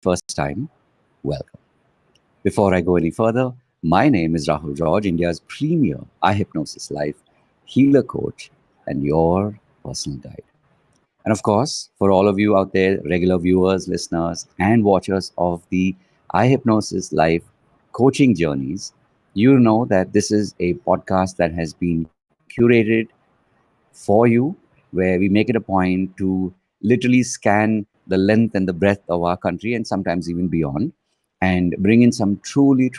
first time, welcome. Before I go any further, my name is Rahul George, India's premier iHypnosis life healer coach and your personal guide. And of course, for all of you out there, regular viewers, listeners, and watchers of the iHypnosis life coaching journeys, you know that this is a podcast that has been curated for you, where we make it a point to literally scan the length and the breadth of our country and sometimes even beyond, and bring in some truly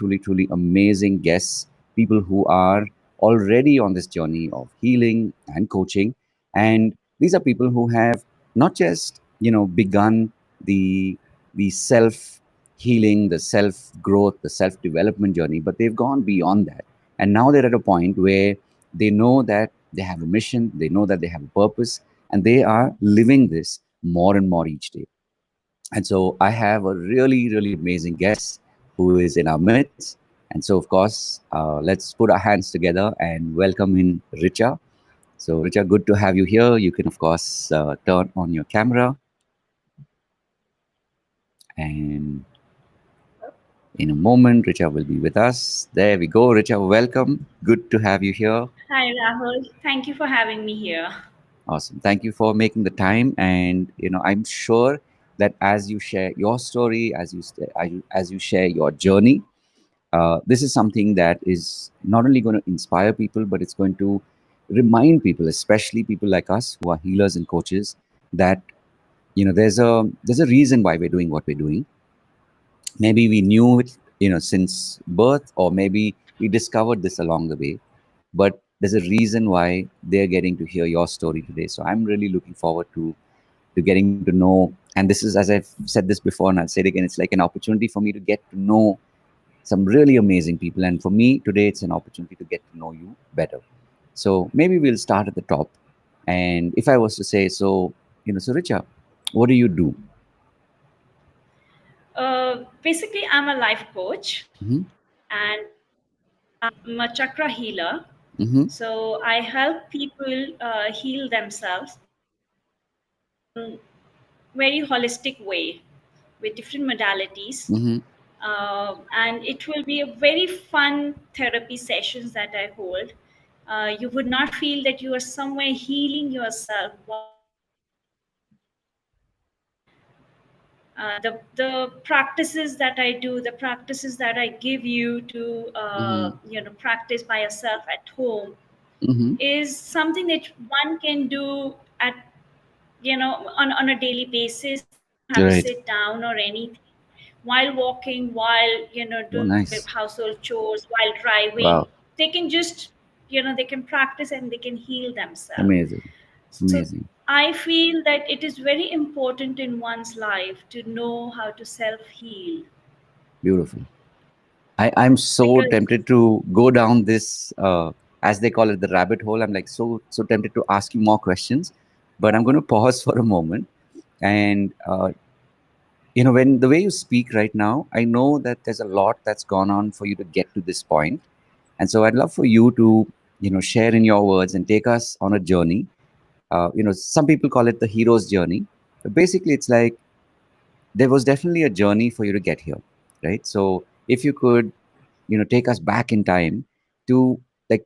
amazing guests, people who are already on this journey of healing and coaching. And these are people who have not just begun the self healing, the self growth, the self development journey, but they've gone beyond that. And now they're at a point where they know that they have a mission, they know that they have a purpose, and they are living this more and more each day. And so I have a really amazing guest who is in our midst. And so, of course, let's put our hands together and welcome in Richa. So, Richa, good to have you here. You can, of course, turn on your camera. And in a moment, Richa will be with us. There we go. Richa, welcome. Good to have you here. Hi, Rahul. Thank you for having me here. Awesome. Thank you for making the time. And I'm sure that as you share your story, as you share your journey, this is something that is not only going to inspire people, but it's going to remind people, especially people like us who are healers and coaches, that there's a reason why we're doing what we're doing. Maybe we knew it since birth, or maybe we discovered this along the way, but there's a reason why they're getting to hear your story today. So I'm really looking forward to getting to know. And this is, as I've said this before and I'll say it again, it's like an opportunity for me to get to know some really amazing people. And for me today, it's an opportunity to get to know you better. So maybe we'll start at the top. And if I was to say, so Richa, what do you do? Basically, I'm a life coach Mm-hmm. and I'm a chakra healer. Mm-hmm. So I help people heal themselves very holistic way with different modalities. Mm-hmm. And it will be a very fun therapy sessions that I hold. You would not feel that you are somewhere healing yourself the practices that I do, the practices that I give you to Mm-hmm. practice by yourself at home Mm-hmm. is something that one can do at on a daily basis. Have to Right. sit down or anything while walking, while Oh, doing their nice. household chores, while driving. Wow. They can just they can practice and they can heal themselves. Amazing. So Amazing. I feel that it is very important in one's life to know how to self heal Beautiful. I'm so because tempted to go down this, as they call it, the rabbit hole. I'm like so tempted to ask you more questions, but I'm going to pause for a moment. And when the way you speak right now, I know that there's a lot that's gone on for you to get to this point, and so I'd love for you to share in your words and take us on a journey. Some people call it the hero's journey, but basically, it's like there was definitely a journey for you to get here, right? So if you could take us back in time to, like,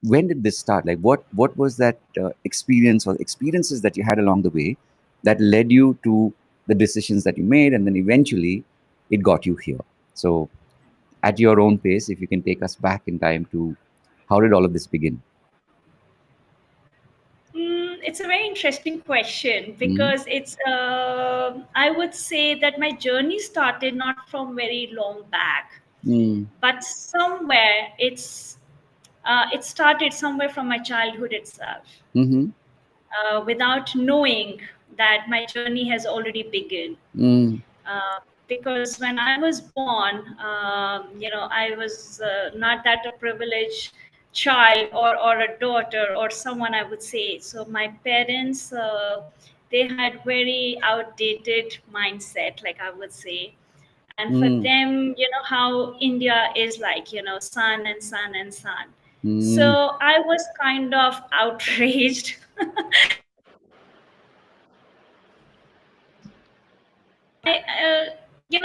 when did this start? Like, what was that experience or experiences that you had along the way that led you to the decisions that you made, and then eventually it got you here. So at your own pace, if you can take us back in time to how did all of this begin. it's a very interesting question Mm-hmm. because it's I would say that my journey started not from very long back, but somewhere it started somewhere from my childhood itself, Mm-hmm. without knowing that my journey has already begun. Mm-hmm. Because when I was born, I was not that a privileged child or a daughter or someone, I would say. So my parents, they had very outdated mindset, like I would say. And for Mm-hmm. them, how India is like, son and son and son. Mm-hmm. So I was kind of outraged. I,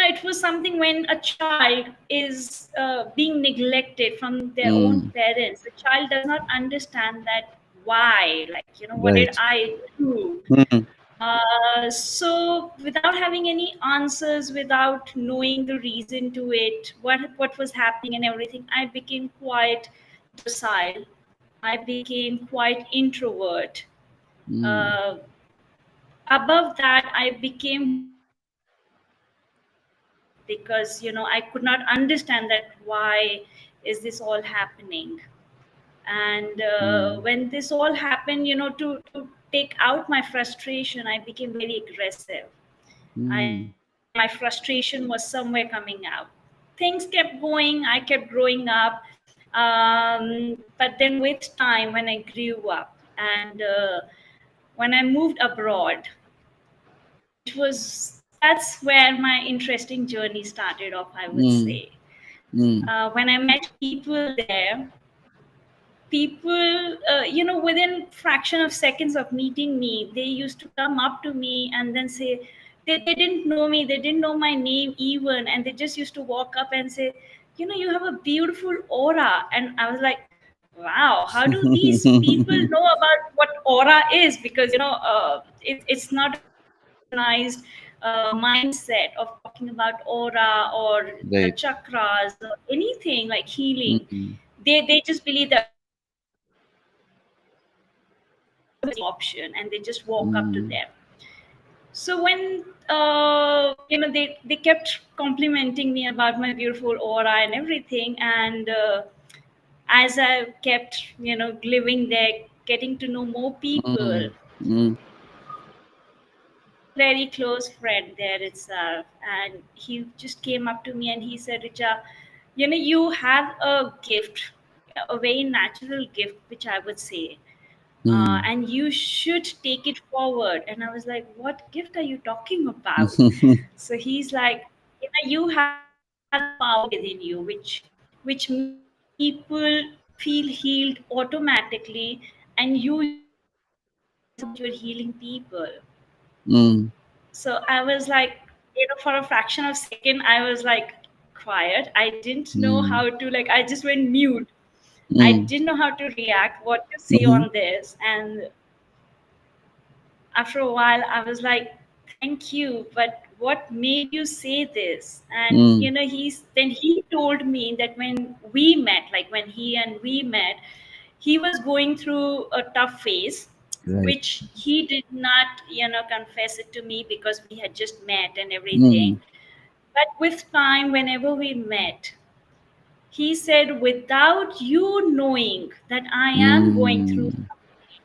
it was something when a child is being neglected from their own Mm. parents. The child does not understand that why, like, what did Right. I do? Mm. So without having any answers, without knowing the reason to it, what was happening and everything, I became quite docile. I became quite introvert. Mm. Uh, Above that, I became very self-centered because I could not understand that why is this all happening. And Mm. when this all happened, to take out my frustration, I became very aggressive. Mm. My frustration was somewhere coming out. Things kept going, I kept growing up. But then with time, when I grew up and when I moved abroad, that's where my interesting journey started off, I would Mm. say. Mm. When I met people there, people, within fraction of seconds of meeting me, they used to come up to me and then say, they didn't know me, they didn't know my name even, and they just used to walk up and say, you have a beautiful aura. And I was like, wow, how do these people know about what aura is? Because it's not a very westernized mindset of talking about aura or the Right. chakras or anything like healing. Mm. They just believe that, okay, if you want to heal yourself, aura is the option, and they just walk up to Mm. them. So when they kept complimenting me about my beautiful aura and everything, and as I kept living there, getting to know more people, Mm. Mm. I met a very close friend there itself, and he just came up to me and he said, Richa, you have a gift, a very natural gift, which I would say, Mm. and you should take it forward. And I was like, what gift are you talking about? So he's like, you have the power within you, which makes people feel healed automatically, and you yourself realize that you're healing people. Mm. So I was like, for a fraction of second, I was like quiet. I didn't know Mm. how to, like, I just went mute. I Mm. didn't know how to react, what to say Mhm. on this. And after a while, I was like, thank you, but what made you say this? And, Mm. he told me that when we met, like when he and we met, he was going through a tough phase, Right. which he did not, confess it to me because we had just met and everything. Mm. But with time, whenever we met, he said, without you knowing that I am going through Mm. something,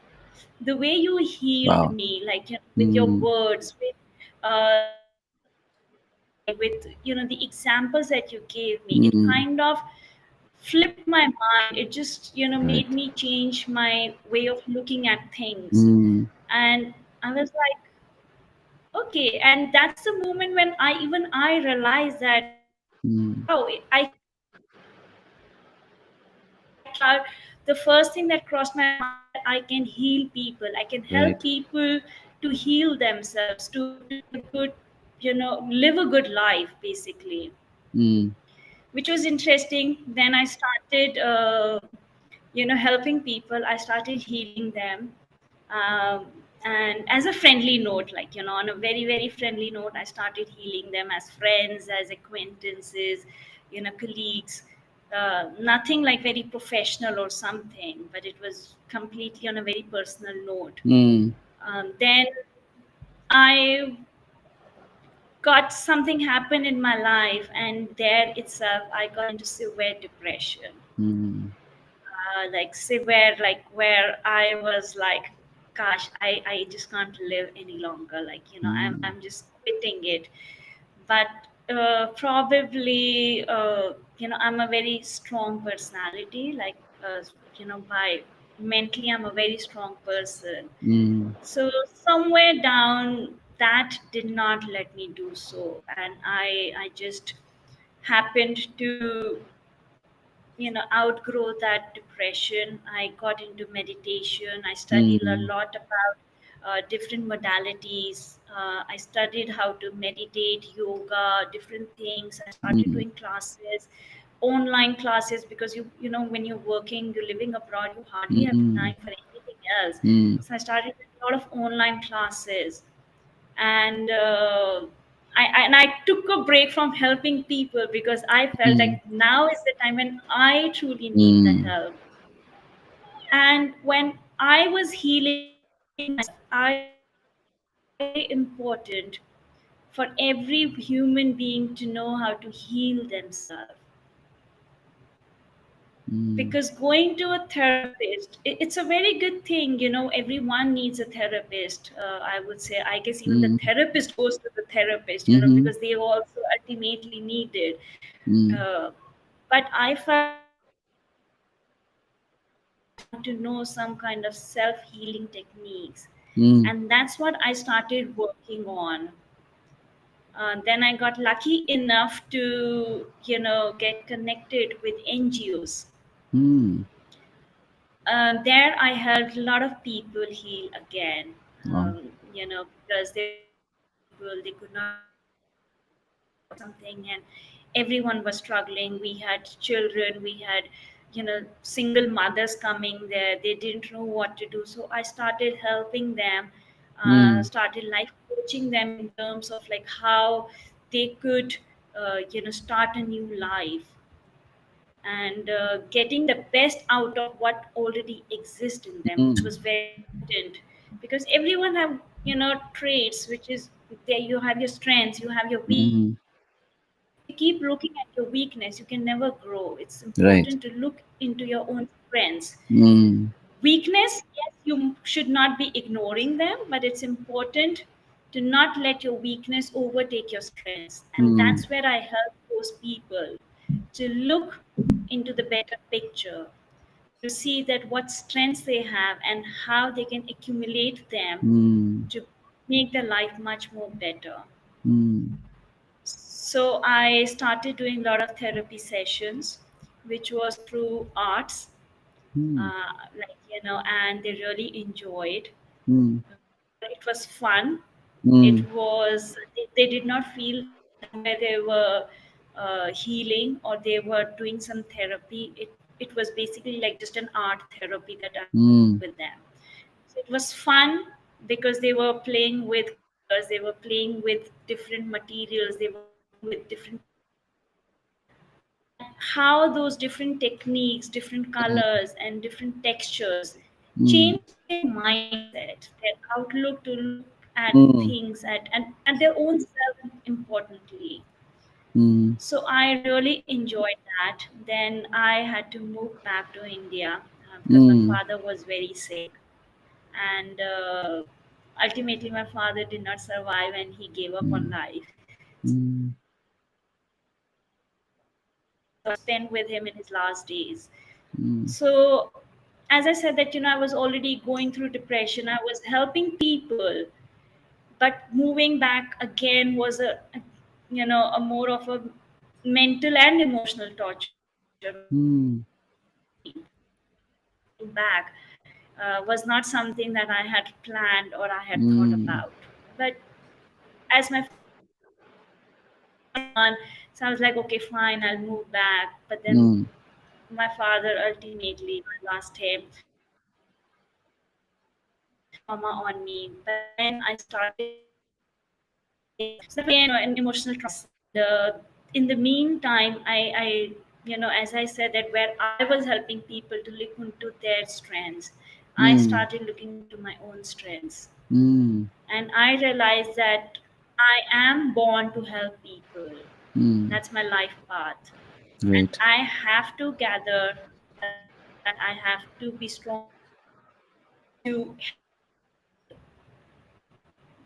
the way you healed Wow. me, like, with your Mm. words, with the story, with the examples that you gave me, it Mm. kind of flipped my mind. It just made Right. me change my way of looking at things. Mm. And I was like, okay. And that's the moment when I realized that, Mm. wow, I can heal people. The first thing that crossed my mind, that I can heal people, I can help Right. people to heal themselves, to be a good, live a good life, basically, Mm. which was interesting. Then I started helping people. I started healing them, um, and as a friendly note, like, on a very, very friendly note, I started healing them as friends, as acquaintances, colleagues. Nothing like very professional or something, but it was completely on a very personal note. Mm. Then I got something happen in my life, and there itself I got into severe depression. Mm. Like severe, like where I was like, gosh, I just can't live any longer, like, Mm. I'm just quitting it. But probably, I'm a very strong personality, like, by mentally I'm a very strong person. Mm. So somewhere down, that did not let me do so, and I just happened to outgrow that depression. I got into meditation. I studied a Mm. lot about different modalities. I studied how to meditate, yoga, different things. I started Mm. doing classes, online classes, because you know when you're working, you're living abroad, you hardly have Mm. time for anything else. Mm. So I started doing a lot of online classes, and and I took a break from helping people because I felt Mm. like now is the time when I truly need the Mm. help. And when I was healing myself, I realized that it's very important for every human being to know how to heal themselves. Mm. Because going to a therapist, it's a very good thing. You know, everyone needs a therapist. I would say, I guess even the Mm. therapist goes to the therapist, you know, Mm-hmm. because they also ultimately need it. Mm. Uh, but I felt like everyone had to know some kind of self healing techniques. Mm. And that's what I started working on. Then I got lucky enough to, you know, get connected with NGOs. Mm. There I helped a lot of people heal again. Wow. You know, because there were a lot of people, they could not afford treatment or something, and everyone was struggling. We had children, we had, you know, single mothers coming there. They didn't know what to do. So I started helping them, Mm. started life coaching them in terms of like how they could, you know, start a new life, and getting the best out of what already exists in them, which Mm. was very important. Because everyone have, you know, traits, which is, there you have your strengths, you have your Mm. weakness. If you keep looking at your weakness, you can never grow. It's Right. important to look into your own strengths. Mm. Weakness, yes, you should not be ignoring them, but it's important to not let your weakness overtake your strengths. And Mm. that's where I help those people to look into the better picture, to see that what strengths they have and how they can accumulate them Mm. to make their life much more better. Mm. So I started doing a lot of therapy sessions, which was through arts, Mm. like, you know, and they really enjoyed. Mm. It was fun. Mm. It was, they did not feel that somewhere they were healing or they were doing some therapy. It was basically like just an art therapy that I was doing Mm. with them. So it was fun because they were playing with colors, they were playing with different materials, they were playing with different techniques, and how those different techniques, different colors, and different textures Mm. changed their mindset, their outlook to look at Mm. things at their own self, importantly. Mm. So I really enjoyed that. Then I had to move back to India because my Mm. father was very sick, and ultimately my father did not survive and he gave up on Mm. life. Mm. Spend with him in his last days. Mm. So, as I said, that, you know, I was already going through depression. I was helping people, but moving back again was you know, a more of a mental and emotional torture because I was really Mm. struggling. So moving back was not something that I had planned or I had thought Mm. about. But as my father passed, it was like everyone. So I was like, okay, fine, I'll move back. But then Mm. my father ultimately, I lost him. So it was a huge trauma on me. But then I started healing. So that was again an emotional trauma. And in the meantime, you know, as I said, that where I was helping people to look into their strengths, I Mm. started looking into my own strengths. Mm. And I realized that I am born to help people. Mm. That's my life path. And Right. I have to gather the strength, and I have to be strong enough to help people,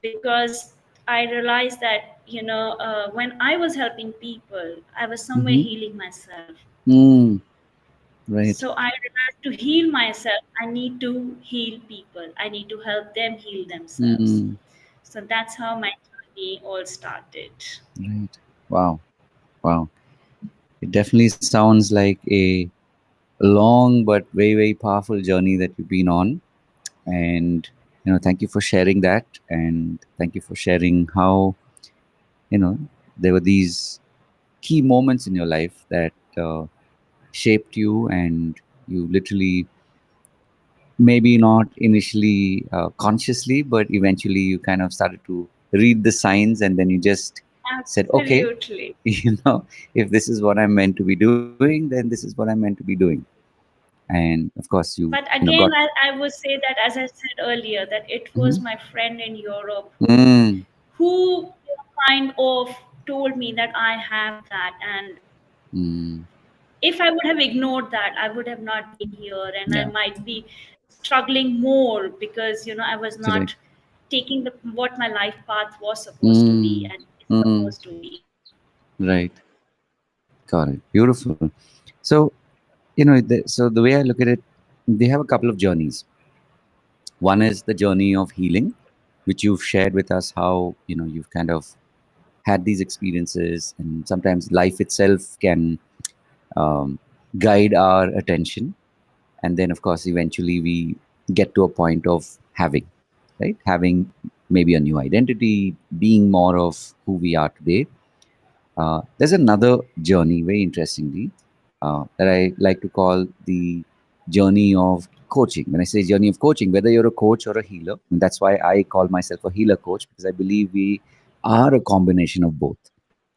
because I realized that, you know, when I was helping people, I was somewhere Mm-hmm. healing myself. Mm. Right. So I realized to heal myself, I need to heal people. I need to help them heal themselves. Mm. So that's how my journey all started. Right. Wow. Wow. It definitely sounds like a long but very, very powerful journey that you've been on. And Thank you for sharing that, and thank you for sharing how you know there were these key moments in your life that shaped you, and you literally, maybe not initially consciously, but eventually you kind of started to read the signs, and then you just said, okay, Absolutely. you know, if this is what I'm meant to be doing, then this is what I'm meant to be doing. And of course, But got. again, I would say that, as I said earlier, that it was Mhm. my friend in Europe Mm, who kind of told me that I have that. And mm, if I would have ignored that, I would have not been here, and I yeah, might be struggling more because I was correct. not taking the what my life path was supposed to be Mm, and is mm, supposed to be. right, got it. Beautiful. So, so the way I look at it, they have a couple of journeys. One is the journey of healing, which you've shared with us how, you've kind of had these experiences, and sometimes life itself can um, guide our attention. And then, of course, eventually we get to a point of having, right? Having maybe a new identity, being more of who we are today. There's another journey, very interestingly, that I like to call the journey of coaching. When I say journey of coaching, whether you're a coach or a healer, and that's why I call myself a healer coach, because I believe we are a combination of both,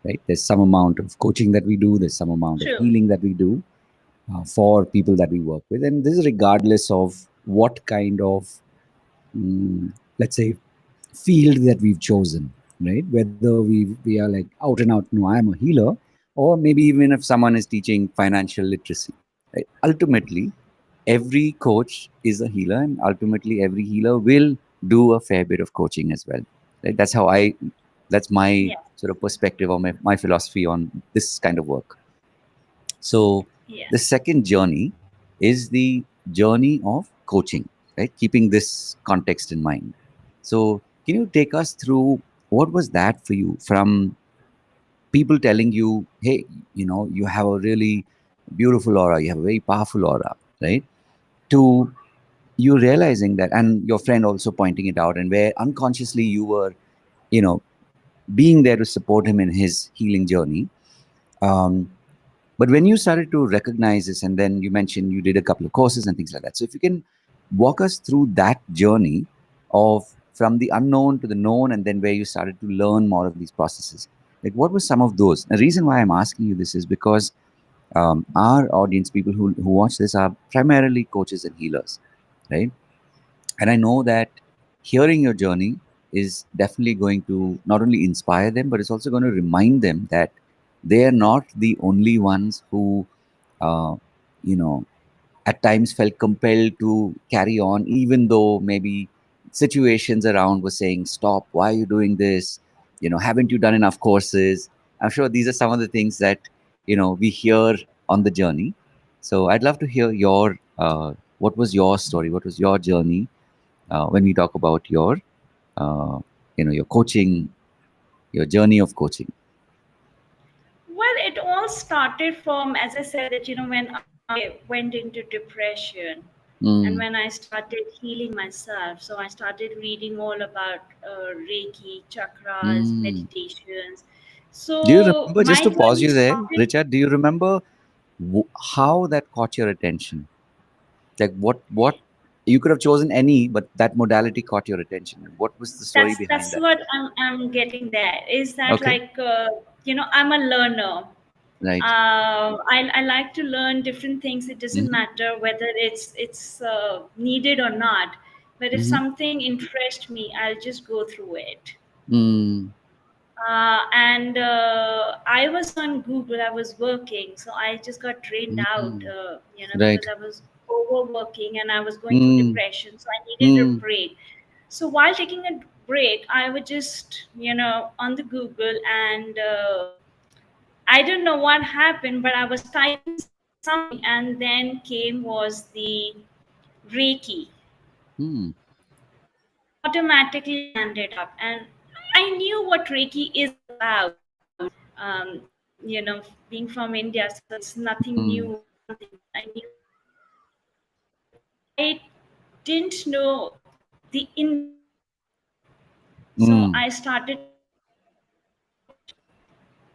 right? There's some amount of coaching that we do, there's some amount of True. healing that we do for people that we work with. And this is regardless of what kind of, let's say, field that we've chosen, right? Whether we are like out and out, no, I'm a healer, or maybe even if someone is teaching financial literacy, right? Ultimately, every coach is a healer, and ultimately, every healer will do a fair bit of coaching as well. Right? That's my Yes. sort of perspective or my philosophy on this kind of work. So the Yes. second journey is the journey of coaching, right? Keeping this context in mind. So can you take us through what was that for you, from people telling you, hey, you have a really beautiful aura, you have a very powerful aura, right? To you realizing that, and your friend also pointing it out, and where unconsciously you were, you know, being there to support him in his healing journey. Um, But when you started to recognize this, and then you mentioned you did a couple of courses and things like that. So if you can walk us through that journey of from the unknown to the known, and then where you started to learn more of these processes, like what were some of those? The reason why I'm asking you this is because our audience, people who watch this, are primarily coaches and healers, right? And I know that hearing your journey is definitely going to not only inspire them, but it's also going to remind them that they are not the only ones who, uh, you know, at times felt compelled to carry on, even though maybe situations around were saying, stop, why are you doing this? Haven't you done enough courses? I'm sure these are some of the things that, we hear on the journey. So I'd love to hear what was your story? What was your journey when we talk about uh, your coaching, your journey of coaching? Well, it all started from, as I said, that when I went into depression and Mm, when I started healing myself. So I started reading all about Reiki, chakras, mm. meditations. Do you So remember, just my to pause journey you there, started. Richard, do you remember how that caught your attention? Like what you could have chosen any, but that modality caught your attention. What was the story behind That's that? what I'm getting there. Is that Okay, like I'm a learner. right. I like to learn different things. It doesn't Mm-hmm. matter whether it's needed or not. But if Mm-hmm. something interests me, I'll just go through it. Mm, And I was on Google. I was working, so I just got drained out. mm, Because right. I was overworking and I was going through Mm, depression. So I needed a mm, break. So while taking a break, I would just on the Google, and I don't know what happened, but I was typing something, and then came was the Reiki. mm, So it automatically landed up, and I knew what Reiki is about. Being from India, so it's nothing mm, new or something. I knew what it is, but I didn't know the Indian side. So Mm. I started studying it.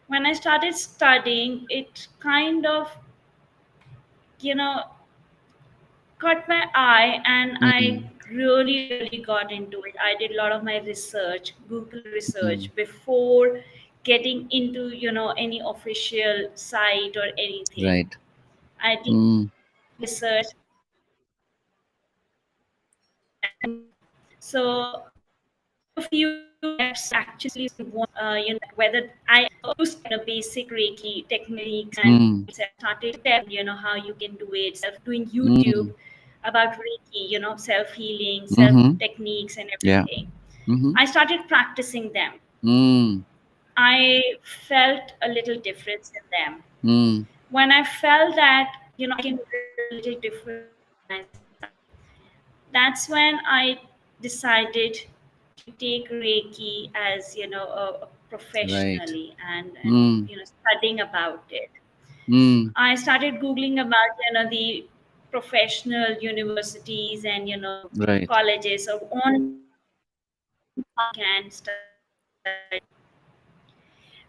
When I started studying, it kind of, you know, caught my eye, and I Mm. really got into it. I did a lot of my research, Google Mm. research, before getting into, any official site or anything. Right. I did Mm. research. So I took a few steps actually want, whether I used, basic Reiki Mm. techniques and started how you can do it, self doing Mm. YouTube about Reiki, self healing, self Mm-hmm. techniques, and Yeah. everything. Mm-hmm. I started practicing them. Mm. I felt a little difference in them. Mm. When I felt that, I can do a little difference in myself, that's when I decided to take Reiki as, Right. professionally, and Mm. studying about it. Mm. I started googling about, the professional universities and, Right. colleges or online how you can study Reiki.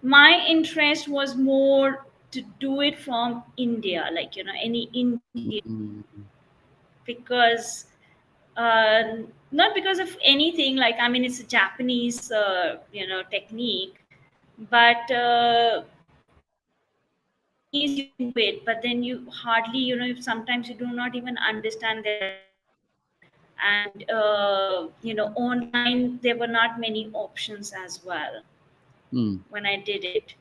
My interest was more to do it from India, like, any Indian, Mm. because not because of anything, like, I mean, it's a Japanese technique, but in Japanese you can do it, but then you hardly, sometimes you do not even understand their language. And online there were not many options as well Mm. when I did it.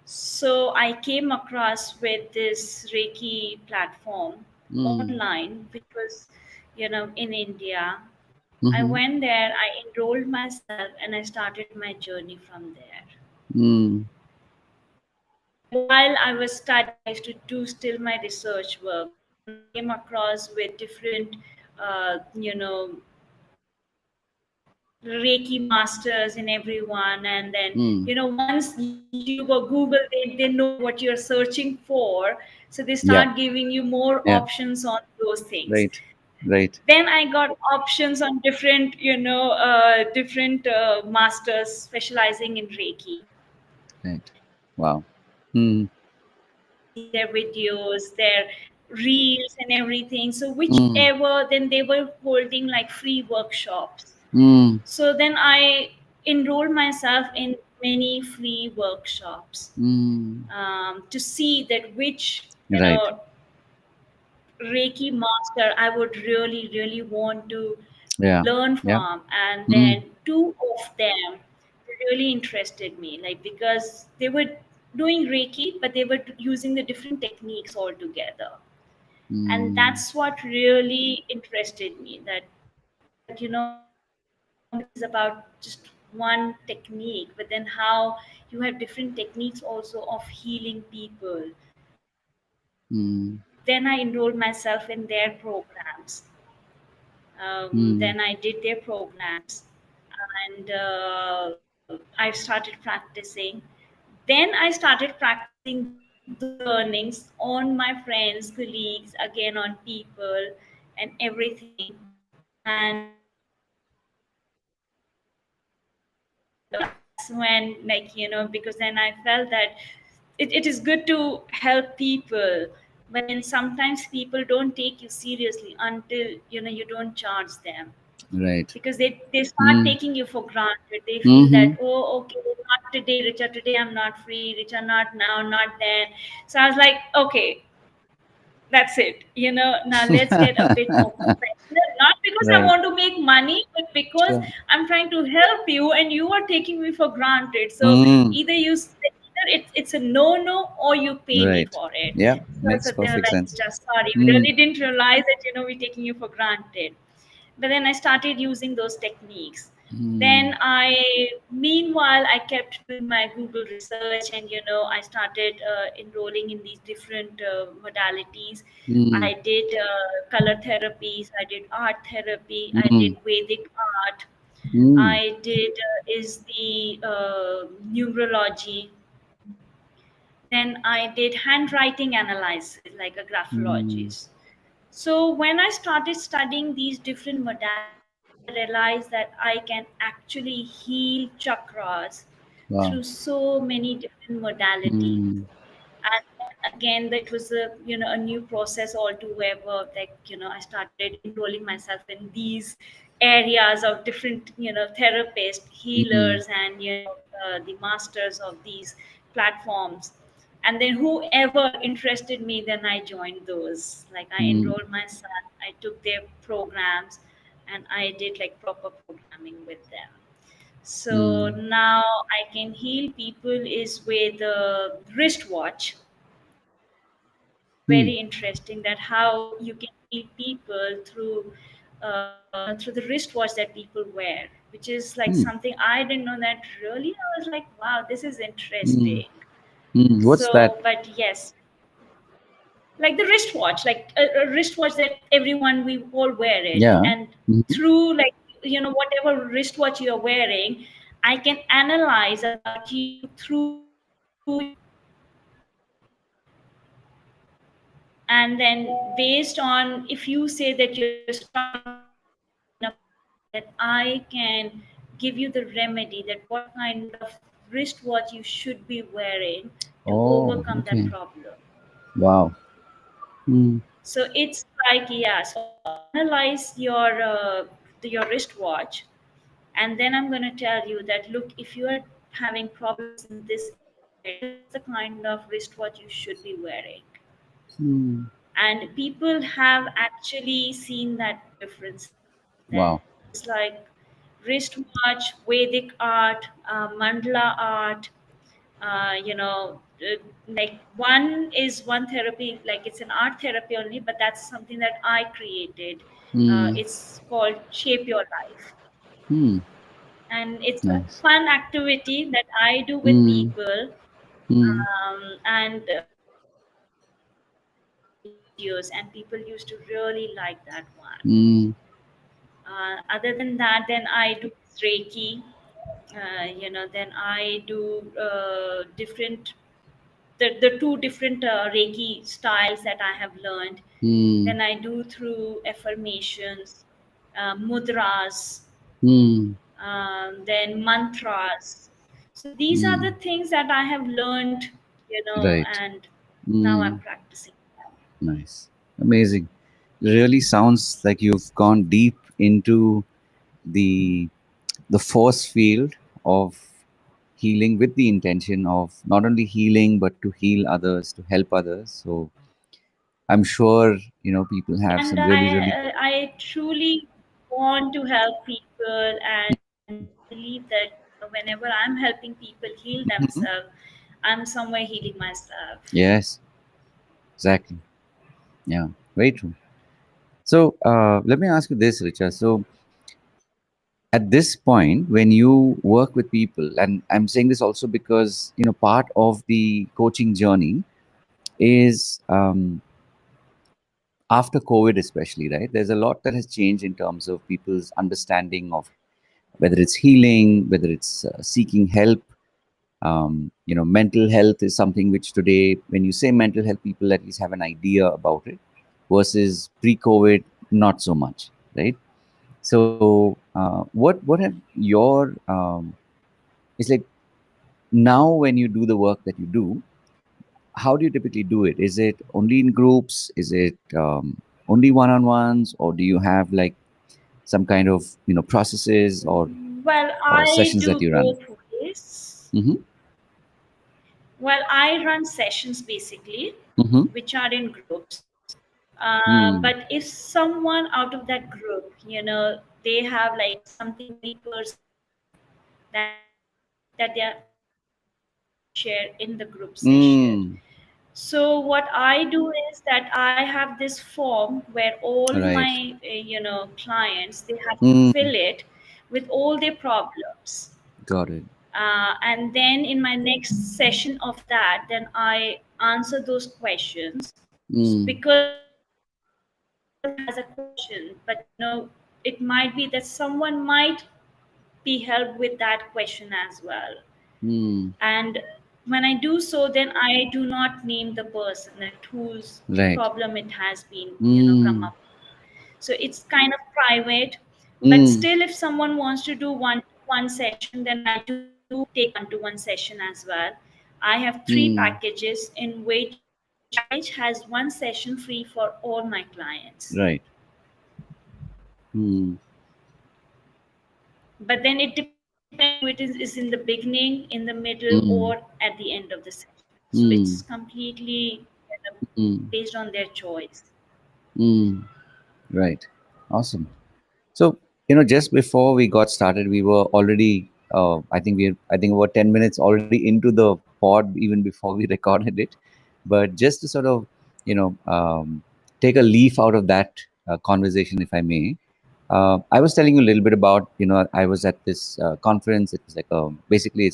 So I came across with this Reiki platform Mm. online, which was, in India. I Mm-hmm. went there, I enrolled myself, and I started my journey from there. Mm. And while I was studying, I used to do still my research work. I came across with different, uh, you know, Reiki masters in everyone. And then, Mm. once YouTube or Google, they know what you're searching for. So they Yeah. start giving you more Yeah. options on those things. Right. Right. Then I got options on different, different masters specializing in Reiki. Right. Wow. Mm. I used to see their videos, their reels, and everything. So Mm. whichever, then they were holding like free workshops. Mm. So then I enrolled myself in many free workshops, Mm. to see that which, Right. Reiki master I would really, really want to Yeah. learn Yeah. from. And Mm. then two of them really interested me, like, because they were doing Reiki, but they were using the different techniques altogether. And Mm. that's what really interested me, that Reiki is about just one technique, but then how you have different techniques also of healing people. Mm. Then I enrolled myself in their programs. Mm. Then I did their programs, and I started practicing. Then I started practicing those learnings on my friends, colleagues, again on people and everything. And that's when, like, because then I felt that it is good to help people, but then sometimes people don't take you seriously until you don't charge them, Right. because they start Mm. taking you for granted. They feel Mm-hmm. that, oh, okay, not today, Richa, today I'm not free, Richa, not now, not then. So I was like, okay, that's it. Now let's get a bit more professional. Not because I Right. want to make money, but because Sure. I'm trying to help you, and you are taking me for granted. So Mm. either it's a no, or you pay me Right. for it. Yeah. So Makes they're perfect like, sense. just sorry, we Mm. really didn't realize that we're taking you for granted. But then I started using those techniques. Mm. Then meanwhile, I kept doing my Google research, and I started enrolling in these different modalities. Mm. I did color therapies, I did art therapy, I Mm. did Vedic art, Mm. I did is the numerology. Then I did handwriting analysis, like a Mm. graphologist. So when I started studying these different modalities, realized that I can actually heal chakras Wow. through so many different modalities. Mm, And then again, that was a a new process altogether. Like I started enrolling myself in these areas of different therapists, mm, healers, and the masters of these platforms. And then whoever interested me, then I joined those. Like I mm, enrolled my son, I took their programs, and I did like proper programming with them. So mm, now I can heal people is with the wristwatch. mm, Very interesting that how you can heal people through through the wristwatch that people wear, which is like mm, something I didn't know that really. I was like, wow, this is mm, interesting. mm. What's that? So, but yes, like the wristwatch, like a wristwatch that everyone we all wear it, Yeah. and Mm-hmm. through like whatever wristwatch you're wearing, I can analyze about you through your wristwatch, and then based on if you say that you're struggling with some kind of problem, that I can give you the remedy that what kind of wristwatch you should be wearing to Oh, overcome that okay. problem. Wow. Mm, So it's like, yeah, so I'll analyze your wristwatch, and then I'm going to tell you that look, if you are having problems in this area, this is the kind of wristwatch you should be wearing. mm. And people have actually seen that differences. Wow. There's like wristwatch, Vedic art, mandala art, like one is one therapy, like it's an art therapy only, but that's something that I created. Mm, It's called Shape Your Life, mm. and it's a Nice. fun activity that I do with Mm, people. mm, And I used to upload those videos, and people used to really like that one. mm, Other than that, then I do Reiki. Then I do different the two different Reiki styles that I have learned. mm, Then I do through affirmations, mudras, mm. then mantras. So these are the Mm. things that I have learned, Right. and now I'm Mm. practicing them. Nice. Amazing. Really sounds like you've gone deep into the force field of healing with the intention of not only healing but to heal others, to help others. So I'm sure people have And some really really. I truly want to help people, and I believe that whenever I'm helping people heal Mhm. themselves, I'm somewhere healing myself. Yes, exactly. Yeah, very true. So let me ask you this, Richa. So at this point, when you work with people, and I'm saying this also because part of the coaching journey is after COVID, especially, right? There's a lot that has changed in terms of people's understanding of whether it's healing, whether it's seeking help. Mental health is something which today, when you say mental health, people at least have an idea about it, versus pre-COVID, not so much, right? So, what have your it's like now when you do the work that you do, how do you typically do it? Is it only in groups? Is it only one-on-ones, or do you have like some kind of processes Well, or I sessions that do you run? both ways. Mm-hmm. Well, I run sessions basically, Mm-hmm. which are in groups. Mm. But if someone out of that group, they have like something very personal that they are asking me to share in the group session. Mm. So what I do is that I have this form where all Right. my clients, they have to Mm. fill it with all their problems. Got it. And then in my next session of that, then I answer those questions. Mm. Because everyone has a question, but it might be that someone might be helped with that question as well. Mm. And when I do so, then I do not name the person that whose Right. problem it has been come Mm. up. So it's kind of private. But Mm, still, if someone wants to do one session, then I do take one-to-one session as well. I have three mm, packages in which each package has one session free for all my clients. right. Mm, But then it depends whether it is in the beginning, in the middle, mm, or at the end of the session. So mm, it's completely mm, based on their choice. mm, right. Awesome. So, just before we got started, we were already, I think about 10 minutes already into the pod even before we recorded it. But just to sort of, take a leaf out of that conversation, if I may, I was telling you a little bit about, I was at this conference. It was like basically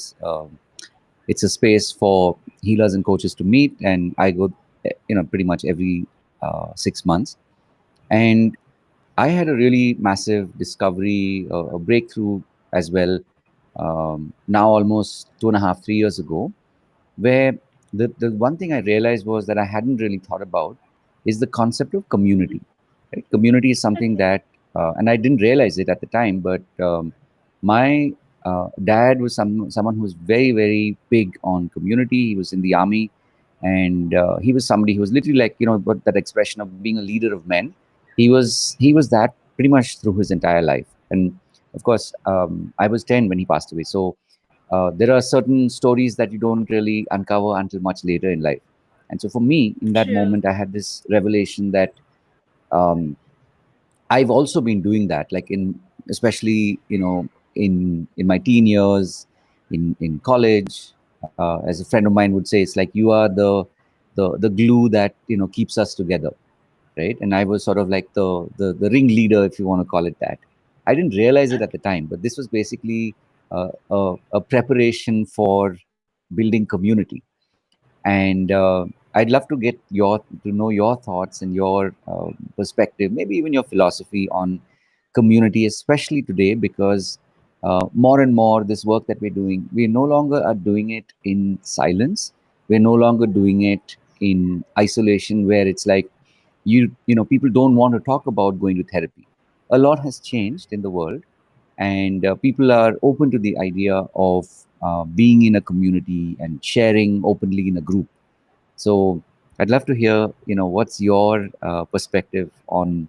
it's a space for healers and coaches to meet, and I go, pretty much every 6 months. And I had a really massive discovery, a breakthrough as well, now almost 2.5, 3 years ago, where the one thing I realized was that I hadn't really thought about is the concept of community. Right? Community is something Okay. that, and I didn't realize it at the time, but my dad was someone who was very, very big on community. He was in the army, and he was somebody who was literally like, what that expression of being a leader of men. He was that pretty much through his entire life. And of course, I was 10 when he passed away. So there are certain stories that you don't really uncover until much later in life. And so for me, in that True. moment, I had this revelation that um, I've also been doing that, like especially in my teen years, in college. As a friend of mine would say, it's like you are the glue that keeps us together, right? And I was sort of like the ringleader, if you want to call it that. I didn't realize it at the Okay. time, but this was basically a preparation for building community. And I'd love to get to know your thoughts and your perspective, maybe even your philosophy on community, especially today, because more and more this work that we're doing, we no longer are doing it in silence. We're no longer doing it in isolation, where it's like people don't want to talk about going to therapy. A lot has changed in the world, and people are open to the idea of being in a community and sharing openly in a group. So I'd love to hear, what's your perspective on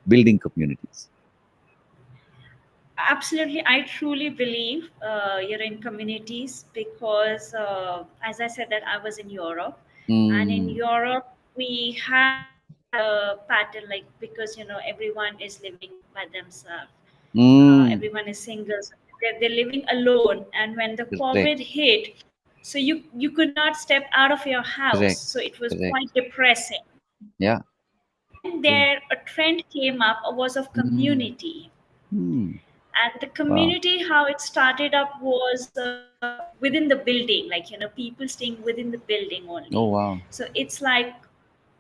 building communities. Absolutely. I truly believe you're in communities because, as I said, that I was in Europe, and in Mm, Europe we have a pattern like because everyone is living by themselves, mm, everyone is single, so they're living alone, and when the COVID correct, hit, so you could not step out of your house, correct, so it was correct. quite depressing. Yeah, Then true. there a trend came up was of Mm, community. mm, And the wow. community, how it started up was within the building, like people staying within the building only. Oh, wow. So it's like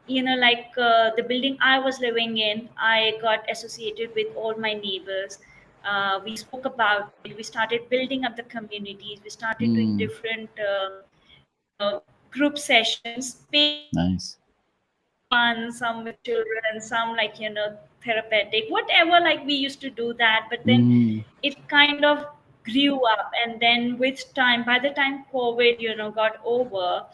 like the building I was living in, I got associated with all my neighbors. We spoke about it, we started building up the communities, we started doing Mm, different group sessions, paid nice. sessions, some with fun, some with children, some like therapeutic, whatever, like we used to do that. But then Mm, it kind of grew up, and then with time, by the time COVID got over,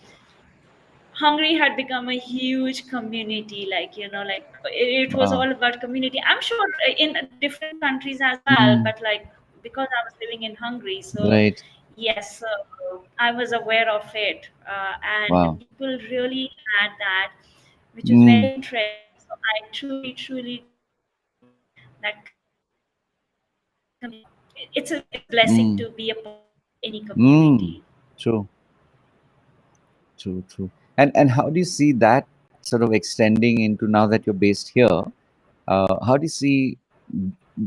Hungary had become a huge community, like like it was wow. all about community. I'm sure in different countries as well, Mm, but like because I was living in Hungary, so right. yes, I was aware of it, and Wow. people really had that, which was Mm, very interesting. So I truly, truly do believe that community, it's a blessing mm, to be a part of any mm. community. True, true, true. And how do you see that sort of extending into now that you're based here? How do you see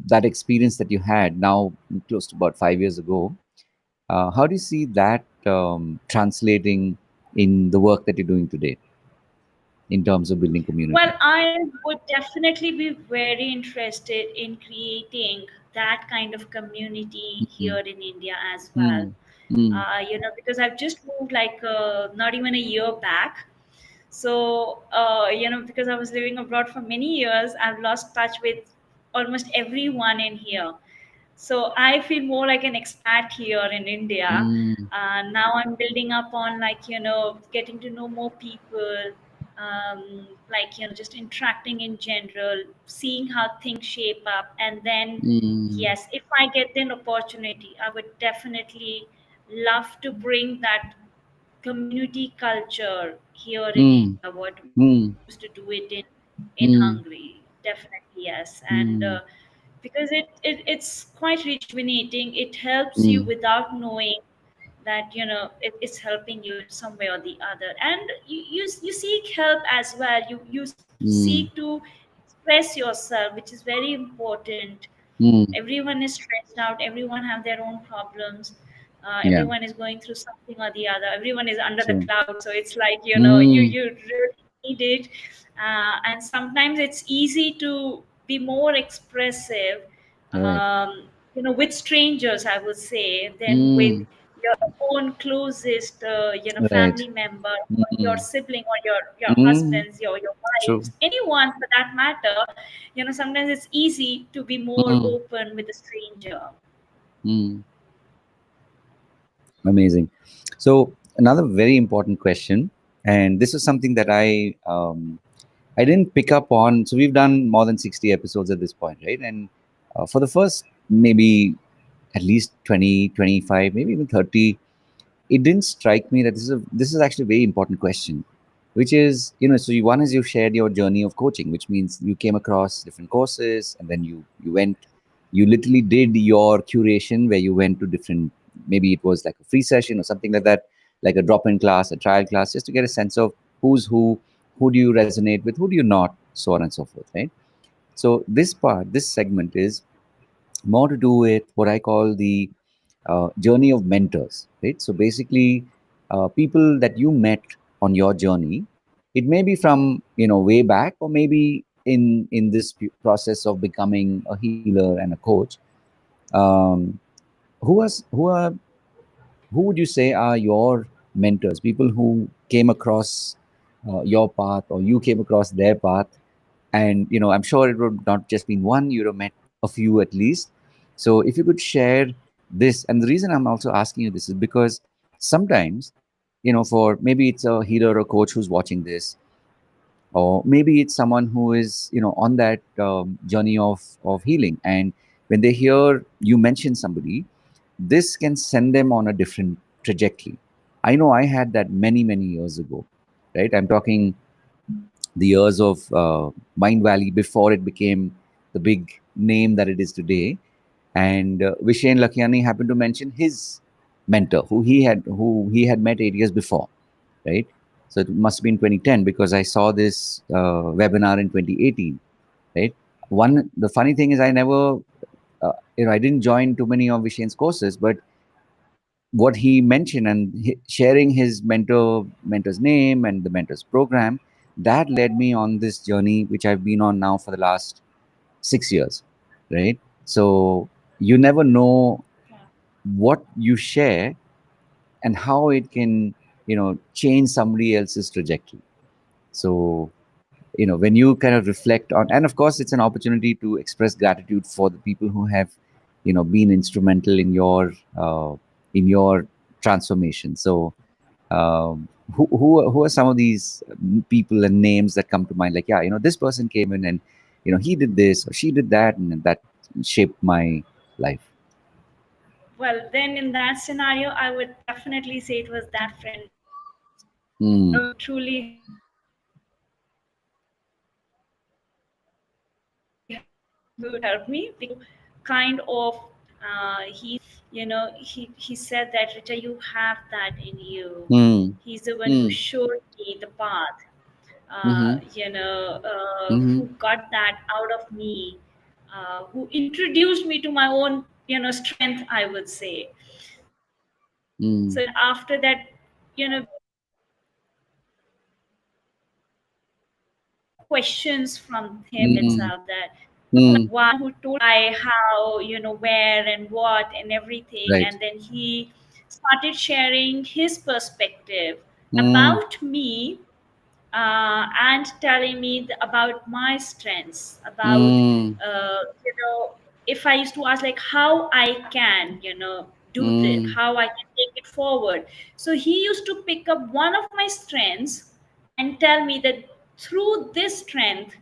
that experience that you had now close to about 5 years ago? How do you see that translating in the work that you're doing today in terms of building Well, community? I would definitely be very interested in creating that kind of community Mm, here in India as well. mm, mm, Because I've just moved like not even a year back. So, because I was living abroad for many years, I've lost touch with almost everyone in here. So I feel more like an expat here in India. Mm, Now I'm building up on, like, getting to know more people, like, just interacting in general, seeing how things shape up. And then, mm, yes, if I get an opportunity, I would definitely love to bring that community culture here in mm, India, what we used to mm, do it in Hungary. mm, Definitely, yes. And mm, because it's quite rejuvenating. It helps you mm, without knowing that it's helping you in some way or the other. And you seek help as well. You mm, seek to express yourself, which is very important. mm. Everyone is stressed out, everyone have their own problems, Yeah, everyone is going through something or the other, everyone is under the true. cloud. So it's like, Mm, you really need it. And sometimes it's easy to be more expressive, right. with strangers, I would say, than with Mm, your own closest, right. family member, or your Mm, sibling, or your mm, husbands, your true. wives, anyone for that matter. Sometimes it's easy to be more Mm, open with a stranger. mm. Amazing. So another very important question, and this is something that I didn't pick up on. So we've done more than 60 episodes at this point, right? And for the first maybe at least 20, 25, maybe even 30, it didn't strike me that this is actually a very important question, which is, so one is you shared your journey of coaching, which means you came across different courses, and then you literally did your curation where you went to different, maybe it was like a free session or something like that, like a drop-in class, a trial class, just to get a sense of who's who do you resonate with, who do you not, so on and so forth, right? So this segment is more to do with what I call the journey of mentors, right? So basically, people that you met on your journey, it may be from way back, or maybe in this process of becoming a healer and a coach. Um, who would you say are your mentors? People who came across your path, or you came across their path, and I'm sure it would not just been one. You'd have met a few at least. So if you could share this, and the reason I'm also asking you this is because sometimes, for maybe it's a healer or coach who's watching this, or maybe it's someone who is on that journey of healing, and when they hear you mention somebody, this can send them on a different trajectory. I know I had that many years ago, right? I'm talking the years of Mind Valley before it became the big name that it is today. And Vishen Lakiani happened to mention his mentor, who he had met 8 years before, right? So it must have been 2010, because I saw this webinar in 2018, right? The funny thing is, I never, I didn't join too many of Vishen's courses, but what he mentioned, and sharing his mentor's name and the mentor's program, that led me on this journey which I've been on now for the last 6 years, right? So you never know what you share and how it can change somebody else's trajectory. So when you kind of reflect on, and of course it's an opportunity to express gratitude for the people who have been instrumental in your transformation. So who are some of these people and names that come to mind, like, yeah, this person came in, and he did this or she did that, and that shaped my life. Well, then in that scenario, I would definitely say it was that friend of mine, Mm, who truly helped me because kind of, he said that, Richa, you have that in you. mm, He's the one who mm, showed me the path, mm-hmm, mm-hmm, who got that out of me, who introduced me to my own, strength, I would say. mm, So after that, questions from him mm, itself, that mm, one who told I how, where and what and everything. right. And then he started sharing his perspective Mm, about me, and telling me about my strengths, about mm, if I used to ask like how I can do this, mm, how I can take it forward. So he used to pick up one of my strengths and tell me that through this strength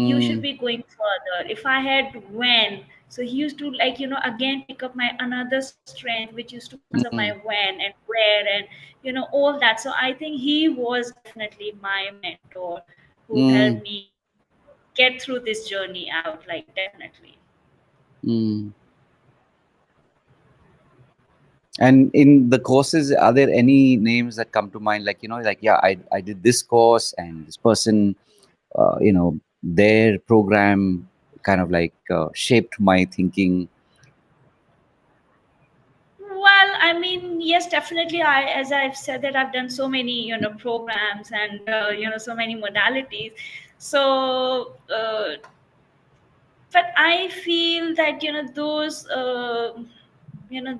you should mm, be going further. If I had when, so he used to like again pick up my another strength which used to answer my mm, when and where and all that. So I think he was definitely my mentor who helped mm, me get through this journey out, like definitely. mm. And in the courses, are there any names that come to mind? Like, like, yeah, I did this course and this person, their program kind of like shaped my thinking. Well, I mean, yes, definitely. As I've said, that I've done so many, programs and so many modalities. So, but I feel that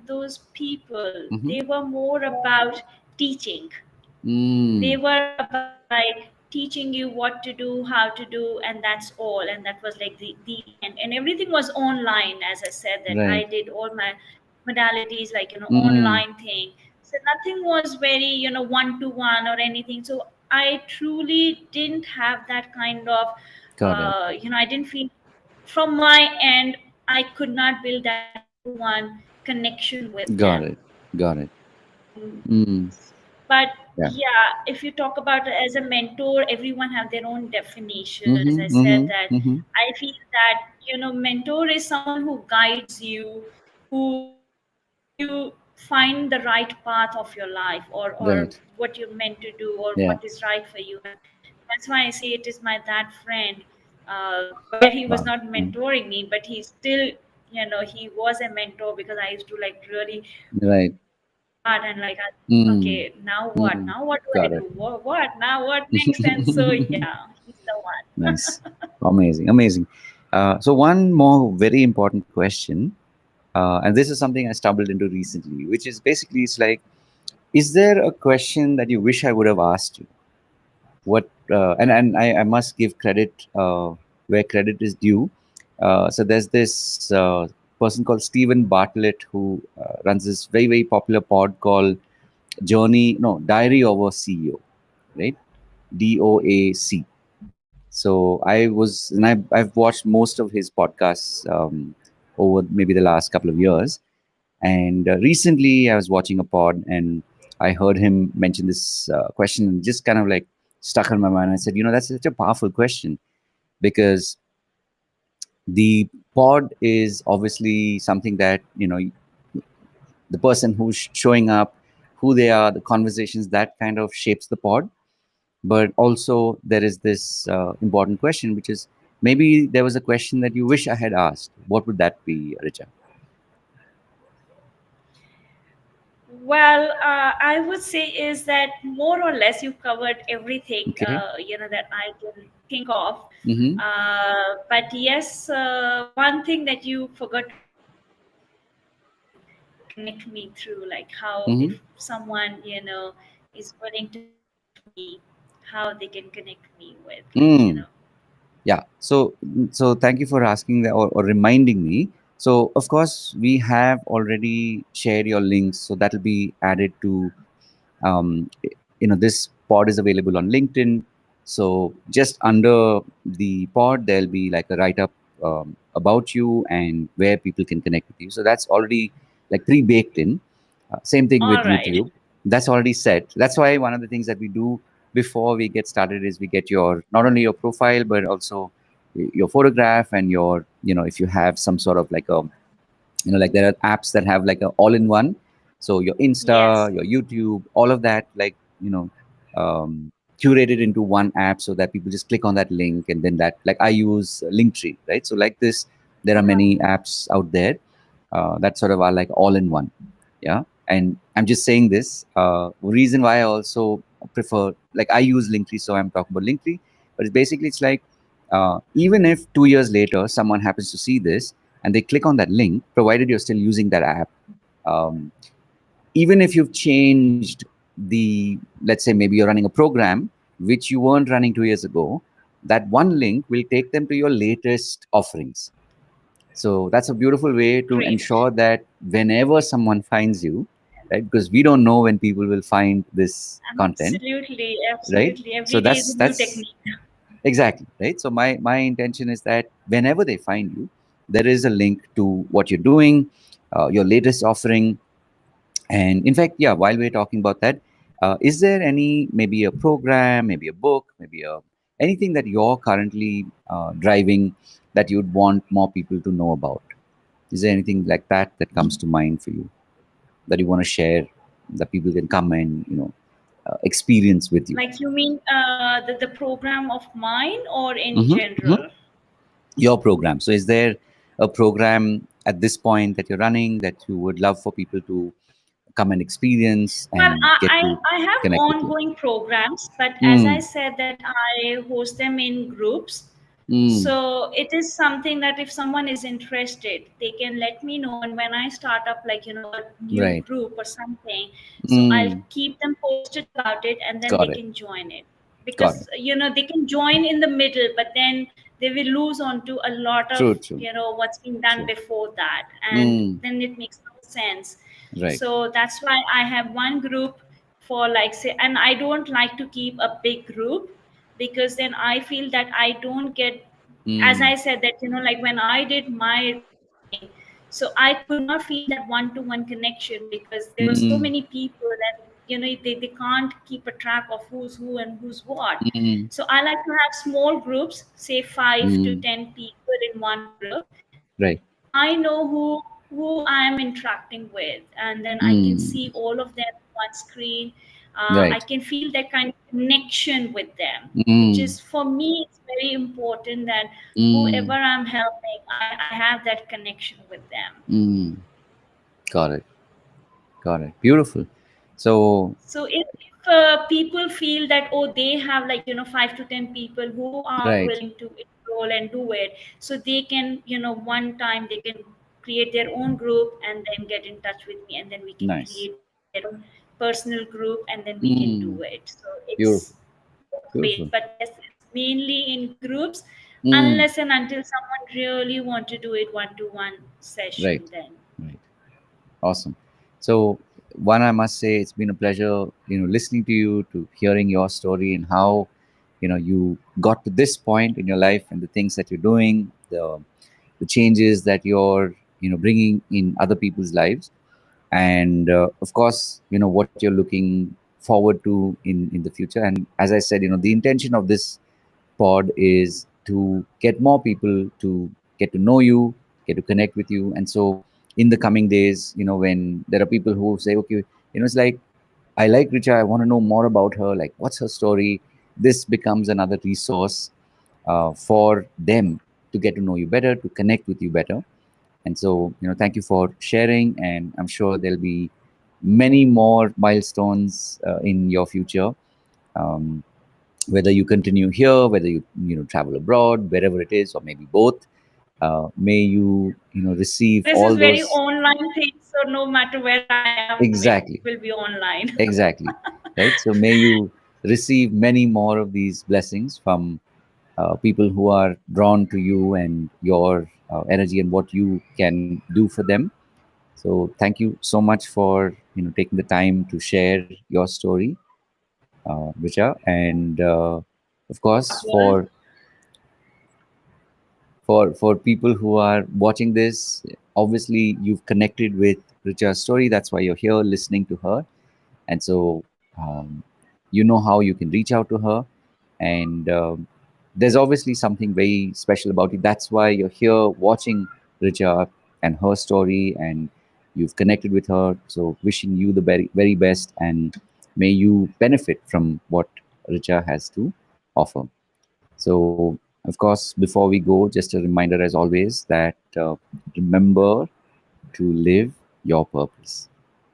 those people, Mm-hmm. they were more about teaching. They Mm, were about like teaching you what to do, how to do, and that's all. And that was like the end. And everything was online, as I said, that I right. did all my modalities like Mm, online thing. So nothing was very one to one or anything. So I truly didn't have that kind of got it. I didn't feel from my end I could not build that one to one connection with Got them. it. Got it. Mm, Mm, but yeah. yeah, if you talk about it as a mentor, everyone have their own definition. As I Mm-hmm. said, Mm-hmm. that Mm-hmm. I feel that mentor is someone who guides you, who helps you find the right path of your life, or Right. what you're meant to do, or Yeah. what is right for you. And that's why I say it is my that friend, where he was Wow. not Mm, mentoring me, but he still he was a mentor, because I used to like really right. work hard and like Mm, okay, now what, mm, now what do I got it. do, what now, what next? And so yeah, he's the one. Nice. Amazing. Amazing. So, one more very important question, and this is something I stumbled into recently, which is basically it's like, is there a question that you wish I would have asked you? What and I must give credit where credit is due. So there's this person called Stephen Bartlett who runs this very very popular pod called Diary of a CEO, right? DOAC. So I've watched most of his podcasts over maybe the last couple of years, and recently I was watching a pod and I heard him mention this question and just kind of like stuck in my mind. I said, that's such a powerful question because the pod is obviously something that, the person who's showing up, who they are, the conversations that kind of shapes the pod. But also there is this important question, which is maybe there was a question that you wish I had asked. What would that be, Richa? Well, I would say is that more or less you covered everything Okay. that I can think of. Mm-hmm. But yes, one thing that you forgot to mention is how they can connect me through, like how Mm-hmm. if someone is willing to connect me, how they can connect me with, like Mm. Yeah. So thank you for asking that or reminding me. So of course we have already shared your links, so that'll be added to this pod is available on LinkedIn. So just under the pod there'll be like a write up about you and where people can connect with you. So that's already like pre-baked in. Same thing with all right. YouTube. That's already set. That's why one of the things that we do before we get started is we get your not only your profile but also your photograph and your if you have some sort of like a like there are apps that have like a all-in-one, so your Yes. Insta, your YouTube, all of that, like curated into one app so that people just click on that link and then that, like I use Linktree, right? So like this, there are many apps out there that sort of are like all-in-one. Yeah. And I'm just saying this reason why I also prefer, like I use Linktree, so I'm talking about Linktree, but it's basically it's like even if 2 years later someone happens to see this and they click on that link, provided you're still using that app, um, even if you've changed the, let's say maybe you're running a program, which you weren't running 2 years ago, that one link will take them to your latest offerings. So that's a beautiful way to Great. ensure that whenever someone finds you, right? Because we don't know when people will find this content, Absolutely, right? absolutely. So Every day is that's a new that's technique. exactly right. So my intention is that whenever they find you, there is a link to what you're doing, your latest offering. And in fact, yeah, while we're talking about that, is there any, maybe a program, maybe a book, maybe a anything that you're currently driving that you'd want more people to know about? Is there anything like that that comes to mind for you that you want to share, that people can come and experience with you? Like you mean the program of mine or in Hmm. Hmm. general? Your program. So, is there a program at this point that you're running that you would love for people to come and experience Well, and get to I have connect with you? ongoing programs, but as I Mm, said, that I host them in groups. mm, So it is something that if someone is interested, they can let me know. And when I start up, like, a new right. group or something, so I'll Mm, keep them posted about it and then they got it. can join it. Got Because, it. they can join in the middle, but then they will lose onto a lot of, True, true, what's been done true. before that. And Mm, then it makes no sense. right. So that's why I have one group for, like, say, and I don't like to keep a big group, because then I feel that I don't get, as Mm, I said, that like when I did my reading, so I could not feel that one-to-one connection, because there were so mm, many people that they can't keep a track of who's who and who's what. mm, So I like to have small groups, say 5 to mm, 10 people in one group, right. and then I know who I am interacting with, and then I can Mm, see all of them on one screen. I right. can feel that kind of connection with them, which Mm, is, for me, it's very important that whoever mm, I'm helping, I have that connection with them. mm. Got it. Got it. Beautiful. So, So if people feel that, oh, they have, like, 5 to 10 people who are right. willing to enroll and do it, so they can, one time they can create their own group and then get in touch with me, and then we can Nice. create their own personal group, and then we can do Mm, it. So it's beautiful. both ways, Beautiful. but yes, it's mainly in groups, Mm, unless and until someone really want to do it one-to-one right. session, then. Right. Awesome. So, one, I must say, it's been a pleasure, listening to you, to hearing your story and how, you got to this point in your life and the things that you're doing, the changes that you're, bringing in other people's lives, and of course, what you're looking forward to in the future. And as I said, the intention of this pod is to get more people to get to know you, get to connect with you. And so in the coming days, when there are people who say, okay, it's like, I like Richa, I want to know more about her, like what's her story, this becomes another resource for them to get to know you better, to connect with you better. And so, thank you for sharing, and I'm sure there'll be many more milestones in your future. Um, whether you continue here, whether you travel abroad, wherever it is, or maybe both, may you receive This is all very those. online thing, so no matter where I am, it Exactly, will be online. exactly, right. So may you receive many more of these blessings from people who are drawn to you and your energy and what you can do for them. So thank you so much for taking the time to share your story, Richa, and of course Well, for people who are watching this, obviously you've connected with Richa's story. That's why you're here listening to her, and so you know how you can reach out to her. And there's obviously something very special about it. That's why you're here watching Richa and her story, and you've connected with her. So wishing you the very very best, and may you benefit from what Richa has to offer. So, of course, before we go, just a reminder as always that remember to live your purpose.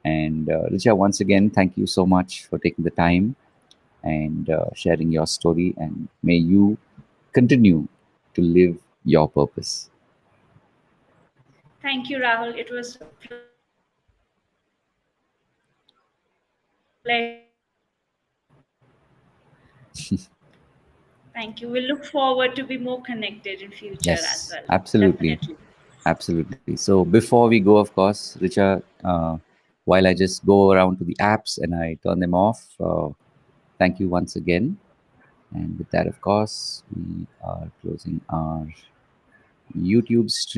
And Richa, once again, thank you so much for taking the time and sharing your story. And may you continue to live your purpose. thank you, Rahul. It was a pleasure talking to you, and it was a pleasure to be here. Thank you. We look forward to be more connected in future as Yes, well. absolutely. Definitely. Absolutely. So before we go, of course, Richa, while I just go around to the apps and I turn them off, thank you once again. And with that, of course, we are closing our YouTube stream.